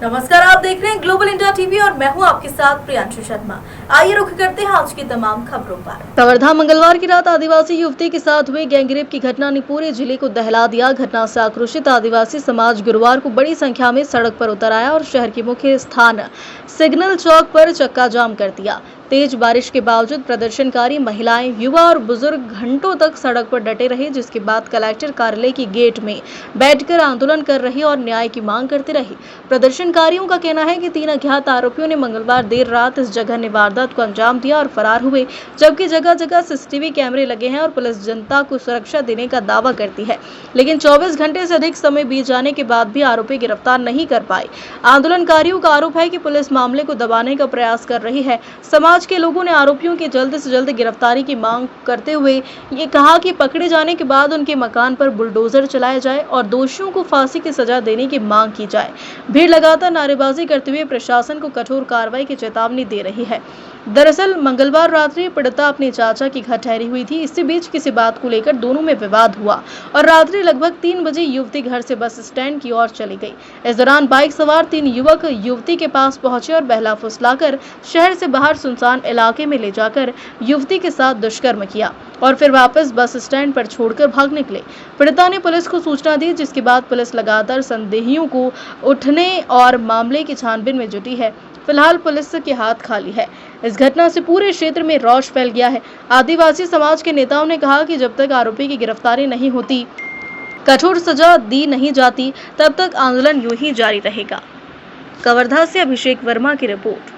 नमस्कार, आप देख रहे हैं ग्लोबल इंडिया टीवी और मैं हूं आपके साथ प्रियांशु शर्मा। आइए रुख करते हैं आज की तमाम खबरों पर। कवर्धा मंगलवार की रात आदिवासी युवती के साथ हुई गैंगरेप की घटना ने पूरे जिले को दहला दिया। घटना से आक्रोशित आदिवासी समाज गुरुवार को बड़ी संख्या में सड़क पर उतर आया और शहर के मुख्य स्थान सिग्नल चौक पर चक्का जाम कर दिया। तेज बारिश के बावजूद प्रदर्शनकारी महिलाएं, युवा और बुजुर्ग घंटों तक सड़क पर डटे रहे, जिसके बाद कलेक्टर कार्यालय की गेट में बैठकर आंदोलन कर रहे और न्याय की मांग करते रहे। प्रदर्शनकारियों का कहना है कि 3 अज्ञात आरोपियों ने मंगलवार देर रात इस जघन्य वारदात को अंजाम दिया और फरार हुए, जबकि जगह जगह सीसीटीवी कैमरे लगे हैं और पुलिस जनता को सुरक्षा देने का दावा करती है, लेकिन 24 घंटे से अधिक समय बीत जाने के बाद भी आरोपी गिरफ्तार नहीं कर पाए। आंदोलनकारियों का आरोप है कि पुलिस मामले को दबाने का प्रयास कर रही है। समाज के लोगों ने आरोपियों की जल्द से जल्द गिरफ्तारी की मांग करते हुए ये कहा कि पकड़े जाने के बाद उनके मकान पर बुलडोजर चलाया जाए और दोषियों को फांसी की सजा देने की मांग की जाए। भीड़ लगातार नारेबाजी करते हुए प्रशासन को कठोर कार्रवाई की चेतावनी दे रही है। दरअसल मंगलवार रात्रि पीड़िता अपने चाचा के घर ठहरी हुई थी। इसी बीच किसी बात को लेकर दोनों में विवाद हुआ और रात्रि लगभग 3 बजे युवती घर से बस स्टैंड की ओर चली गई। इस दौरान बाइक सवार 3 युवक युवती के पास पहुंचे और बहला फुसलाकर शहर से बाहर सुनसान इलाके में ले जाकर युवती के साथ दुष्कर्म किया और फिर वापस बस स्टैंड पर छोड़कर भाग निकले। पीड़िता ने पुलिस को सूचना दी, जिसके बाद पुलिस लगातार संदेहियों को उठने और मामले की छानबीन में जुटी है। फिलहाल पुलिस के हाथ खाली है। इस घटना से पूरे क्षेत्र में रोष फैल गया है। आदिवासी समाज के नेताओं ने कहा कि जब तक आरोपी की गिरफ्तारी नहीं होती, कठोर सजा दी नहीं जाती, तब तक आंदोलन यूं ही जारी रहेगा। कवर्धा से अभिषेक वर्मा की रिपोर्ट।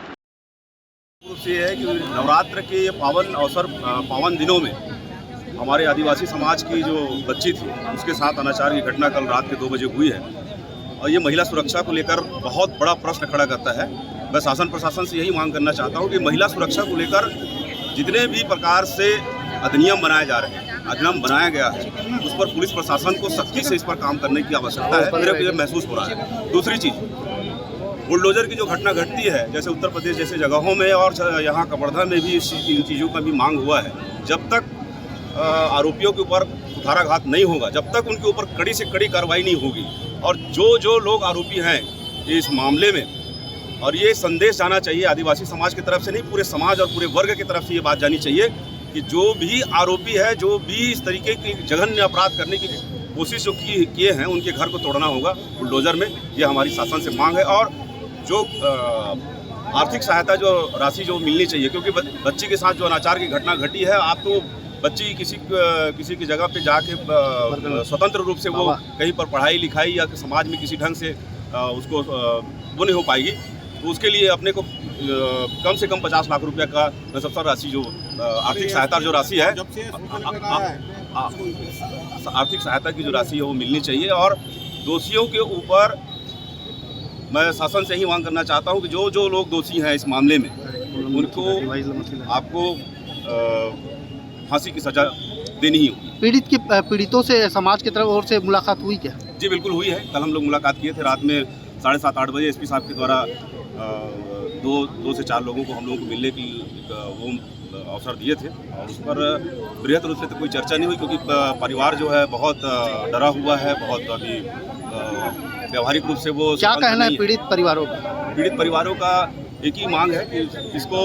ये है कि नवरात्र के ये पावन दिनों में हमारे आदिवासी समाज की जो बच्ची थी, उसके साथ अनाचार की घटना कल रात के 2 बजे हुई है और ये महिला सुरक्षा को लेकर बहुत बड़ा प्रश्न खड़ा करता है। मैं शासन प्रशासन से यही मांग करना चाहता हूँ कि महिला सुरक्षा को लेकर जितने भी प्रकार से अधिनियम बनाए जा रहे हैं, अधिनियम बनाया गया है, उस पर पुलिस प्रशासन को सख्ती से इस पर काम करने की आवश्यकता है। मेरे को ये महसूस हो रहा है। दूसरी चीज़, बुलडोजर की जो घटना घटती है, जैसे उत्तर प्रदेश जैसे जगहों में और यहाँ कवर्धा में भी इन चीज़ों का भी मांग हुआ है। जब तक आरोपियों के ऊपर कुठाराघात नहीं होगा, जब तक उनके ऊपर कड़ी से कड़ी कार्रवाई नहीं होगी और जो लोग आरोपी हैं इस मामले में, और ये संदेश जाना चाहिए आदिवासी समाज की तरफ से नहीं, पूरे समाज और पूरे वर्ग की तरफ से ये बात जानी चाहिए कि जो भी आरोपी है, जो भी इस तरीके की जघन्य अपराध करने की कोशिश जो किए हैं, उनके घर को तोड़ना होगा बुलडोजर में। ये हमारी शासन से मांग है। और जो आर्थिक सहायता जो राशि जो मिलनी चाहिए, क्योंकि बच्ची के साथ जो अनाचार की घटना घटी है, आप तो बच्ची किसी की जगह पे जाके स्वतंत्र रूप से वो कहीं पर पढ़ाई लिखाई या समाज में किसी ढंग से उसको वो नहीं हो पाएगी, तो उसके लिए अपने को कम से कम 50 लाख रुपए का सबसे राशि जो आर्थिक सहायता जो राशि है, आर्थिक सहायता की जो राशि है वो मिलनी चाहिए। और दोषियों के ऊपर मैं शासन से ही मांग करना चाहता हूं कि जो लोग दोषी हैं इस मामले में, उनको आपको फांसी की सजा देनी ही होगी। पीड़ितों से समाज की तरफ ओर से मुलाकात हुई क्या? जी बिल्कुल हुई है। कल हम लोग मुलाकात किए थे रात में 7:30-8 बजे। एसपी साहब के द्वारा 2 से 4 लोगों को हम लोगों को मिलने की वो अवसर दिए थे और उस पर बृहद रूप से तो कोई चर्चा नहीं हुई, क्योंकि परिवार जो है बहुत डरा हुआ है, बहुत अभी व्यवहारिक रूप से वो। क्या कहना है पीड़ित परिवारों का? पीड़ित परिवारों का एक ही मांग है कि इसको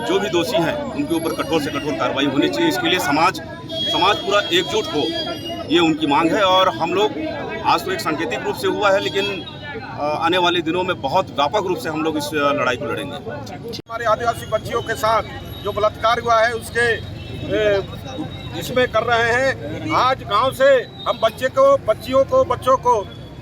जो भी दोषी हैं उनके ऊपर कठोर से कठोर कार्रवाई होनी चाहिए। इसके लिए समाज पूरा एकजुट हो, ये उनकी मांग है। और हम लोग आज तो एक सांकेतिक रूप से हुआ है, लेकिन आने वाले दिनों में बहुत व्यापक रूप से हम लोग इस लड़ाई को लड़ेंगे। हमारे आदिवासी बच्चियों के साथ जो बलात्कार हुआ है उसके इसमें कर रहे हैं। आज गांव से हम बच्चों को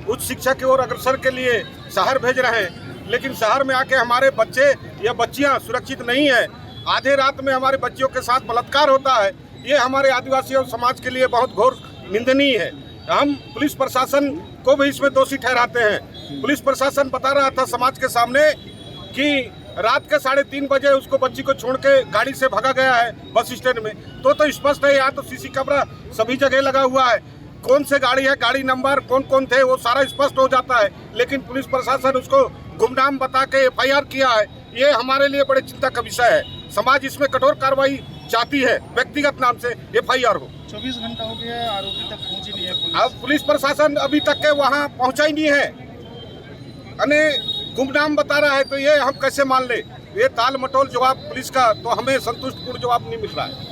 उच्च शिक्षा की ओर अग्रसर के लिए शहर भेज रहे हैं, लेकिन शहर में आके हमारे बच्चे या बच्चियां सुरक्षित नहीं है। आधे रात में हमारे बच्चियों के साथ बलात्कार होता है। ये हमारे आदिवासी और समाज के लिए बहुत घोर निंदनीय है। हम पुलिस प्रशासन को भी इसमें दोषी ठहराते हैं। पुलिस प्रशासन बता रहा था समाज के सामने कि रात के 3:30 बजे उसको बच्ची को छोड़ के गाड़ी से भगा गया है बस स्टैंड में। तो स्पष्ट है, यहाँ तो सीसी कैमरा सभी जगह लगा हुआ है। कौन से गाड़ी है, गाड़ी नंबर, कौन थे, वो सारा स्पष्ट हो जाता है। लेकिन पुलिस प्रशासन उसको गुमनाम बता के FIR किया है। ये हमारे लिए बड़े चिंता का विषय है। समाज इसमें कठोर कार्रवाई चाहती है, व्यक्तिगत नाम से FIR हो। 24 घंटा हो गया, आरोपी तक पहुंची नहीं है पुलिस। अब पुलिस प्रशासन अभी तक के वहाँ पहुँचा ही नहीं है। अने गुमनाम बता रहा है, तो ये हम कैसे मान ले? ये ताल मटोल जवाब पुलिस का तो हमें संतुष्टपूर्ण जवाब नहीं मिल रहा है।